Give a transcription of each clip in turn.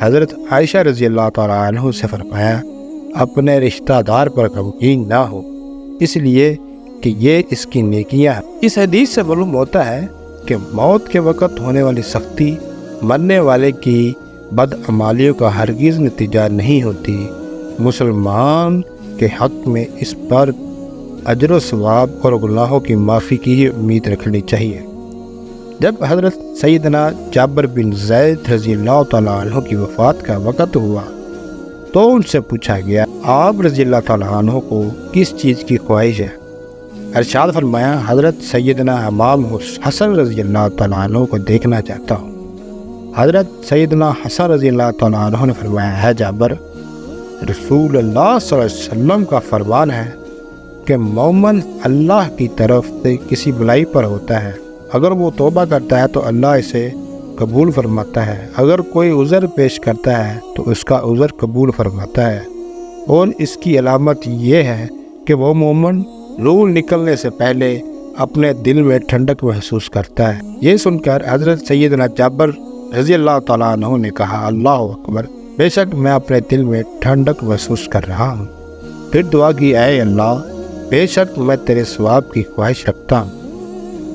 حضرت عائشہ رضی اللہ تعالیٰ عنہ سے فرمایا اپنے رشتہ دار پر غمگین نہ ہو، اس لیے کہ یہ اس کی نیکیاں ہیں۔ اس حدیث سے معلوم ہوتا ہے کہ موت کے وقت ہونے والی سختی مرنے والے کی بدعمالیوں کا ہرگز نتیجہ نہیں ہوتی۔ مسلمان کے حق میں اس پر اجر و ثواب اور گناہوں کی معافی کی ہی امید رکھنی چاہیے۔ جب حضرت سیدنا جابر بن زید رضی اللہ تعالیٰ عنہ کی وفات کا وقت ہوا تو ان سے پوچھا گیا آپ رضی اللہ تعالیٰ عنہ کو کس چیز کی خواہش ہے؟ ارشاد فرمایا حضرت سیدنا امام حسن رضی اللہ تعالیٰ عنہ کو دیکھنا چاہتا ہوں۔ حضرت سیدنا حسن رضی اللہ تعالیٰ عنہ نے فرمایا ہے جابر، رسول اللہ صلی اللہ علیہ وسلم کا فرمان ہے کہ مومن اللہ کی طرف سے کسی بلائی پر ہوتا ہے، اگر وہ توبہ کرتا ہے تو اللہ اسے قبول فرماتا ہے، اگر کوئی عذر پیش کرتا ہے تو اس کا عذر قبول فرماتا ہے، اور اس کی علامت یہ ہے کہ وہ مومن روح نکلنے سے پہلے اپنے دل میں ٹھنڈک محسوس کرتا ہے۔ یہ سن کر حضرت سیدنا جابر رضی اللہ تعالیٰ عنہ نے کہا اللہ اکبر، بے شک میں اپنے دل میں ٹھنڈک محسوس کر رہا ہوں۔ پھر دعا کی اے اللہ، بے شک میں تیرے ثواب کی خواہش رکھتا ہوں،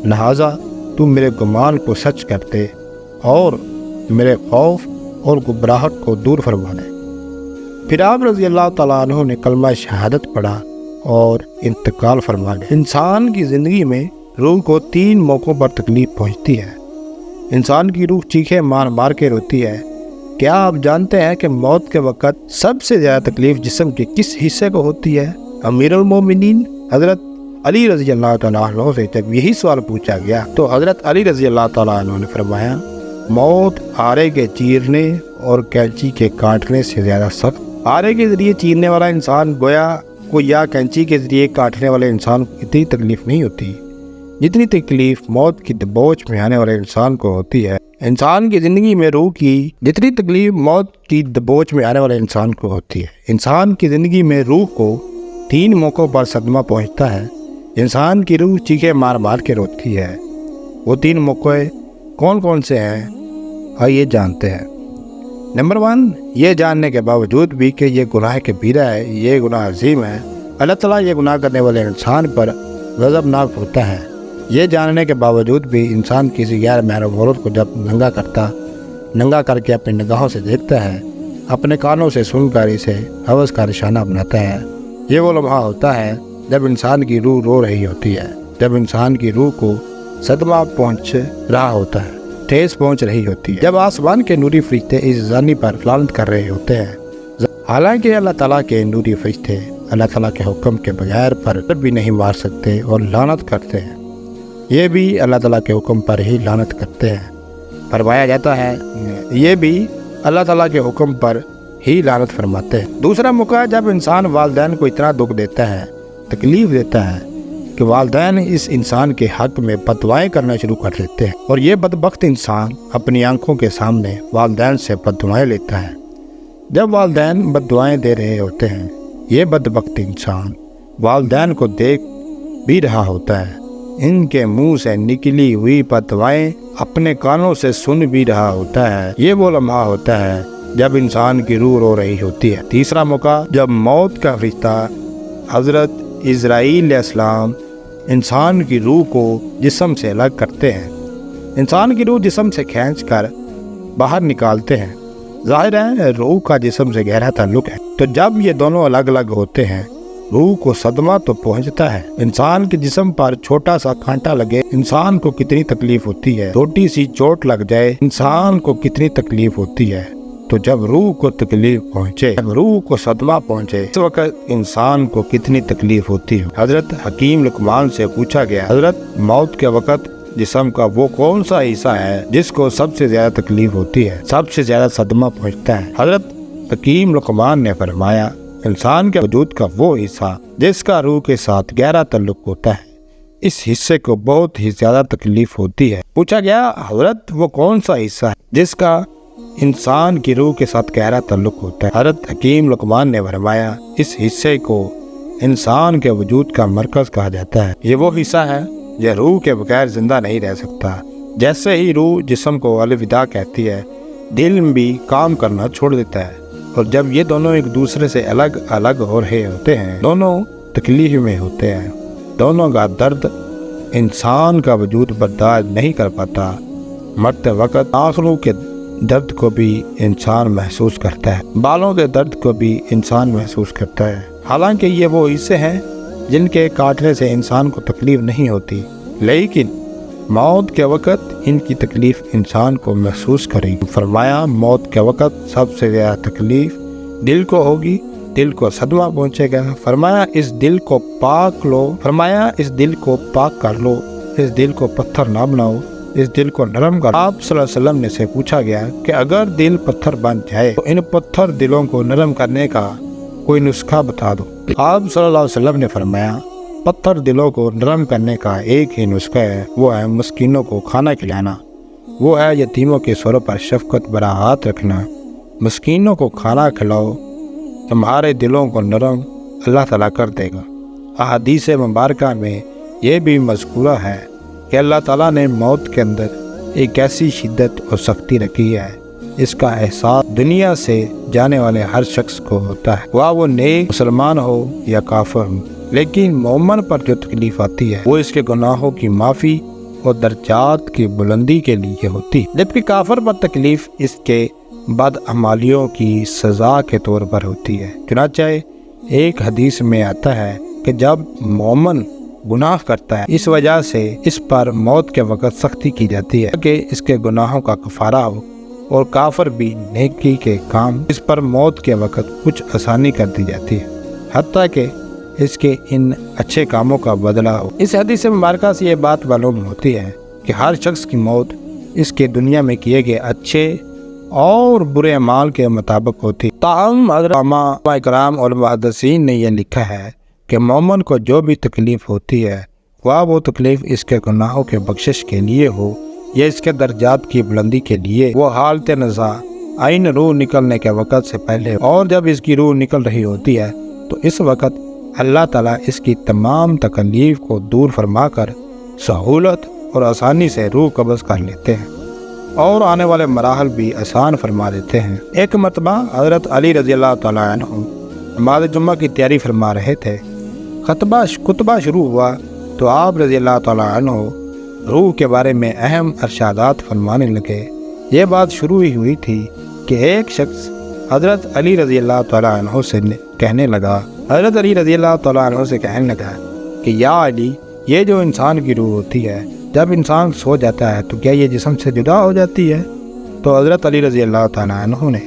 لہٰذا تو میرے گمان کو سچ کر دے اور میرے خوف اور گھبراہٹ کو دور فرما دے۔ پھر آپ رضی اللہ تعالیٰ عنہ نے کلمہ شہادت پڑھا اور انتقال فرما گئے۔ انسان کی زندگی میں روح کو 3 موقعوں پر تکلیف پہنچتی ہے۔ انسان کی روح چیخیں مار مار کے روتی ہے۔ کیا آپ جانتے ہیں کہ موت کے وقت سب سے زیادہ تکلیف جسم کے کس حصے کو ہوتی ہے؟ امیر المومنین حضرت علی رضی اللہ تعالیٰ عنہ سے جب یہی سوال پوچھا گیا تو حضرت علی رضی اللہ تعالیٰ عنہ نے فرمایا موت آرے کے چیرنے اور کینچی کے کاٹنے سے زیادہ سخت۔ آرے کے ذریعے چیرنے والا انسان گویا کو یا کینچی کے ذریعے کاٹنے والے انسان کو اتنی تکلیف نہیں ہوتی جتنی تکلیف موت کی دبوچ میں آنے والے انسان کو ہوتی ہے۔ انسان کی زندگی میں روح کی جتنی تکلیف موت کی دبوچ میں آنے والے انسان کو ہوتی ہے۔ انسان کی زندگی میں روح کو 3 موقعوں پر صدمہ پہنچتا ہے۔ انسان کی روح چیخیں مار مار کے روتی ہے۔ وہ 3 موقع کون کون سے ہیں؟ آئیے جانتے ہیں۔ نمبر 1، یہ جاننے کے باوجود بھی کہ یہ گناہ کبیرہ ہے، یہ گناہ عظیم ہے، اللہ تعالیٰ یہ گناہ کرنے والے انسان پر غضبناک ہوتا ہے۔ یہ جاننے کے باوجود بھی انسان کسی غیر محرم عورت کو جب ننگا کر کے اپنی نگاہوں سے دیکھتا ہے، اپنے کانوں سے سن کر اسے ہوس کا نشانہ بناتا ہے۔ یہ وہ لمحہ ہوتا ہے جب انسان کی روح رو رہی ہوتی ہے، جب انسان کی روح کو صدمہ پہنچ رہا ہوتا ہے، ٹھیس پہنچ رہی ہوتی ہے، جب آسمان کے نوری فرشتے اس زانی پر لعنت کر رہے ہوتے ہیں۔ حالانکہ اللہ تعالیٰ کے نوری فرشتے اللہ تعالیٰ کے حکم کے بغیر پر بھی نہیں مار سکتے اور لعنت کرتے ہیں، یہ بھی اللہ تعالیٰ کے حکم پر ہی لعنت کرتے ہیں۔ فرمایا جاتا ہے یہ بھی اللہ تعالیٰ کے حکم پر ہی لعنت فرماتے ہیں۔ دوسرا موقع جب انسان والدین کو اتنا دکھ دیتا ہے، تکلیف دیتا ہے کہ والدین اس انسان کے حق میں بددعائیں کرنا شروع کر دیتے ہیں، اور یہ بدبخت انسان اپنی آنکھوں کے سامنے والدین سے بددعائیں لیتا ہے۔ جب والدین بددعائیں دے رہے ہوتے ہیں، یہ بدبخت انسان والدین کو دیکھ بھی رہا ہوتا ہے، ان کے منہ سے نکلی ہوئی بددعائیں اپنے کانوں سے سن بھی رہا ہوتا ہے۔ یہ وہ لمحہ ہوتا ہے جب انسان کی روح رو رہی ہوتی ہے۔ تیسرا موقع جب موت کا فرشتہ حضرت اسرائیل علیہ السلام انسان کی روح کو جسم سے الگ کرتے ہیں، انسان کی روح جسم سے کھینچ کر باہر نکالتے ہیں۔ ظاہر ہے روح کا جسم سے گہرا تعلق ہے، تو جب یہ دونوں الگ الگ ہوتے ہیں روح کو صدمہ تو پہنچتا ہے۔ انسان کے جسم پر چھوٹا سا کانٹا لگے انسان کو کتنی تکلیف ہوتی ہے، چھوٹی سی چوٹ لگ جائے انسان کو کتنی تکلیف ہوتی ہے، تو جب روح کو تکلیف پہنچے، جب روح کو صدمہ پہنچے، اس وقت انسان کو کتنی تکلیف ہوتی ہے۔ حضرت حکیم لقمان سے پوچھا گیا حضرت موت کے وقت جسم کا وہ کون سا حصہ ہے جس کو سب سے زیادہ تکلیف ہوتی ہے، سب سے زیادہ صدمہ پہنچتا ہے؟ حضرت حکیم لقمان نے فرمایا انسان کے وجود کا وہ حصہ جس کا روح کے ساتھ گہرا تعلق ہوتا ہے، اس حصے کو بہت ہی زیادہ تکلیف ہوتی ہے۔ پوچھا گیا حضرت وہ کون سا حصہ ہے جس کا انسان کی روح کے ساتھ گہرا تعلق ہوتا ہے؟ حضرت حکیم لقمان نے فرمایا اس حصے کو انسان کے وجود کا مرکز کہا جاتا ہے۔ یہ وہ حصہ ہے جو روح کے بغیر زندہ نہیں رہ سکتا۔ جیسے ہی روح جسم کو الوداع کہتی ہے، دل بھی کام کرنا چھوڑ دیتا ہے، اور جب یہ دونوں ایک دوسرے سے الگ الگ ہو رہے ہوتے ہیں، دونوں تکلیف میں ہوتے ہیں، دونوں کا درد انسان کا وجود برداشت نہیں کر پاتا، مرتے وقت آنکھوں کے درد کو بھی انسان محسوس کرتا ہے، بالوں کے درد کو بھی انسان محسوس کرتا ہے، حالانکہ یہ وہ حصے ہیں جن کے کاٹنے سے انسان کو تکلیف نہیں ہوتی، لیکن موت کے وقت ان کی تکلیف انسان کو محسوس کرے گی۔ فرمایا موت کے وقت سب سے زیادہ تکلیف دل کو ہوگی، دل کو صدمہ پہنچے گا۔ فرمایا اس دل کو پاک لو، فرمایا اس دل کو پاک کر لو، اس دل کو پتھر نہ بناؤ، اس دل کو نرم کرو۔ آپ صلی اللہ علیہ وسلم نے سے پوچھا گیا کہ اگر دل پتھر بن جائے تو ان پتھر دلوں کو نرم کرنے کا کوئی نسخہ بتا دو۔ آپ صلی اللہ علیہ وسلم نے فرمایا پتھر دلوں کو نرم کرنے کا ایک ہی نسخہ ہے، وہ ہے مسکینوں کو کھانا کھلانا، وہ ہے یتیموں کے سروں پر شفقت بھرا ہاتھ رکھنا۔ مسکینوں کو کھانا کھلاؤ، تمہارے دلوں کو نرم اللہ تعالیٰ کر دے گا۔ احادیث مبارکہ میں یہ بھی مذکورہ ہے کہ اللہ تعالیٰ نے موت کے اندر ایک ایسی شدت اور سختی رکھی ہے، اس کا احساس دنیا سے جانے والے ہر شخص کو ہوتا ہے، وہ نیک مسلمان ہو یا کافر ہو، لیکن مومن پر جو تکلیف آتی ہے وہ اس کے گناہوں کی معافی اور درجات کی بلندی کے لیے ہوتی ہے، جبکہ کافر پر تکلیف اس کے بدعمالیوں کی سزا کے طور پر ہوتی ہے۔ چنانچہ ایک حدیث میں آتا ہے کہ جب مومن گناہ کرتا ہے اس وجہ سے اس پر موت کے وقت سختی کی جاتی ہے کہ اس کے گناہوں کا کفارہ ہو، اور کافر بھی نیکی کے کام اس پر موت کے وقت کچھ آسانی کر دی جاتی ہے، حتیٰ کہ اس کے ان اچھے کاموں کا بدلہ ہو۔ اس حدیث مبارکہ سے یہ بات معلوم ہوتی ہے کہ ہر شخص کی موت اس کے دنیا میں کیے گئے اچھے اور برے اعمال کے مطابق ہوتی۔ تاہم حضرت علماء اکرام اور محدثین نے یہ لکھا ہے کہ مومن کو جو بھی تکلیف ہوتی ہے وہ تکلیف اس کے گناہوں کے بخشش کے لیے ہو یا اس کے درجات کی بلندی کے لیے، وہ حالت نزا عین روح نکلنے کے وقت سے پہلے اور جب اس کی روح نکل رہی ہوتی ہے تو اس وقت اللہ تعالیٰ اس کی تمام تکلیف کو دور فرما کر سہولت اور آسانی سے روح قبض کر لیتے ہیں اور آنے والے مراحل بھی آسان فرما دیتے ہیں۔ ایک مرتبہ حضرت علی رضی اللہ تعالیٰ عنہ نماز جمعہ کی تیاری فرما رہے تھے، خطبہ شروع ہوا تو آپ رضی اللہ تعالیٰ عنہ روح کے بارے میں اہم ارشادات فرمانے لگے۔ یہ بات شروع ہی ہوئی تھی کہ ایک شخص حضرت علی رضی اللہ تعالیٰ عنہ سے کہنے لگا کہ یا علی، یہ جو انسان کی روح ہوتی ہے جب انسان سو جاتا ہے تو کیا یہ جسم سے جدا ہو جاتی ہے؟ تو حضرت علی رضی اللہ تعالیٰ عنہ نے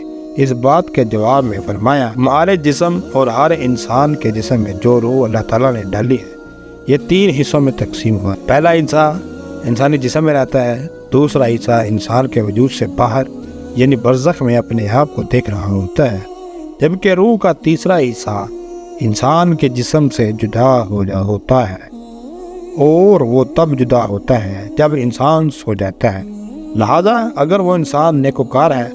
اس بات کے جواب میں فرمایا ہمارے جسم اور ہر انسان کے جسم میں جو روح اللہ تعالیٰ نے ڈالی ہے یہ 3 حصوں میں تقسیم ہوا۔ پہلا حصہ انسانی جسم میں رہتا ہے، دوسرا حصہ انسان کے وجود سے باہر یعنی برزخ میں اپنے آپ کو دیکھ رہا ہوتا ہے، جبکہ روح کا تیسرا حصہ انسان کے جسم سے جدا ہوتا ہے، اور وہ تب جدا ہوتا ہے جب انسان سو جاتا ہے۔ لہذا اگر وہ انسان نیکوکار ہے،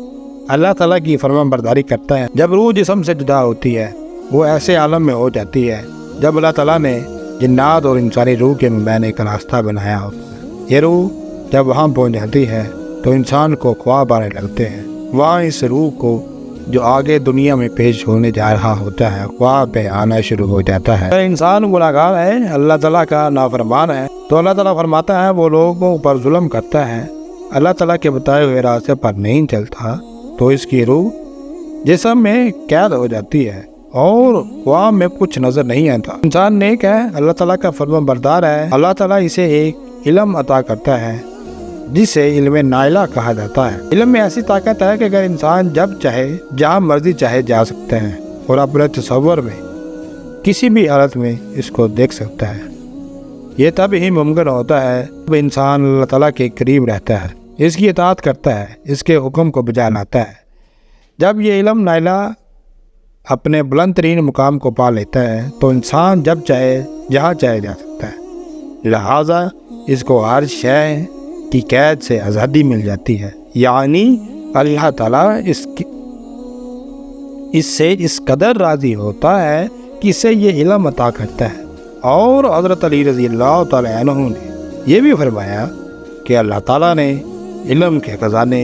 اللہ تعالیٰ کی فرمان برداری کرتا ہے، جب روح جسم سے جدا ہوتی ہے وہ ایسے عالم میں ہو جاتی ہے جب اللہ تعالیٰ نے جنات اور انسانی روح کے مابین ایک راستہ بنایا ہوتا ہے۔ یہ روح جب وہاں پہنچ جاتی ہے تو انسان کو خواب آنے لگتے ہیں، وہاں اس روح کو جو آگے دنیا میں پیش ہونے جا رہا ہوتا ہے خواب پہ آنا شروع ہو جاتا ہے۔ اگر انسان گناہگار ہے، اللہ تعالیٰ کا نافرمان ہے، تو اللہ تعالیٰ فرماتا ہے وہ لوگوں پر ظلم کرتا ہے، اللہ تعالیٰ کے بتائے ہوئے راستے پر نہیں چلتا، تو اس کی روح جسم میں قید ہو جاتی ہے اور خواب میں کچھ نظر نہیں آتا۔ انسان نیک ہے، اللہ تعالیٰ کا فرمان بردار ہے، اللہ تعالیٰ اسے ایک علم عطا کرتا ہے جسے علم نائلہ کہا جاتا ہے۔ علم میں ایسی طاقت ہے کہ اگر انسان جب چاہے جہاں مرضی چاہے جا سکتے ہیں اور اپنے تصور میں کسی بھی حالت میں اس کو دیکھ سکتا ہے۔ یہ تب ہی ممکن ہوتا ہے جب انسان اللہ تعالیٰ کے قریب رہتا ہے، اس کی اطاعت کرتا ہے، اس کے حکم کو بجا لاتا ہے۔ جب یہ علم نائلہ اپنے بلند ترین مقام کو پا لیتا ہے تو انسان جب چاہے جہاں چاہے جا سکتا ہے، لہٰذا اس کو ہر شے کی قید سے آزادی مل جاتی ہے، یعنی اللہ تعالیٰ اس سے اس قدر راضی ہوتا ہے کہ اسے یہ علم عطا کرتا ہے۔ اور حضرت علی رضی اللہ تعالیٰ عنہ نے یہ بھی فرمایا کہ اللہ تعالیٰ نے علم کے خزانے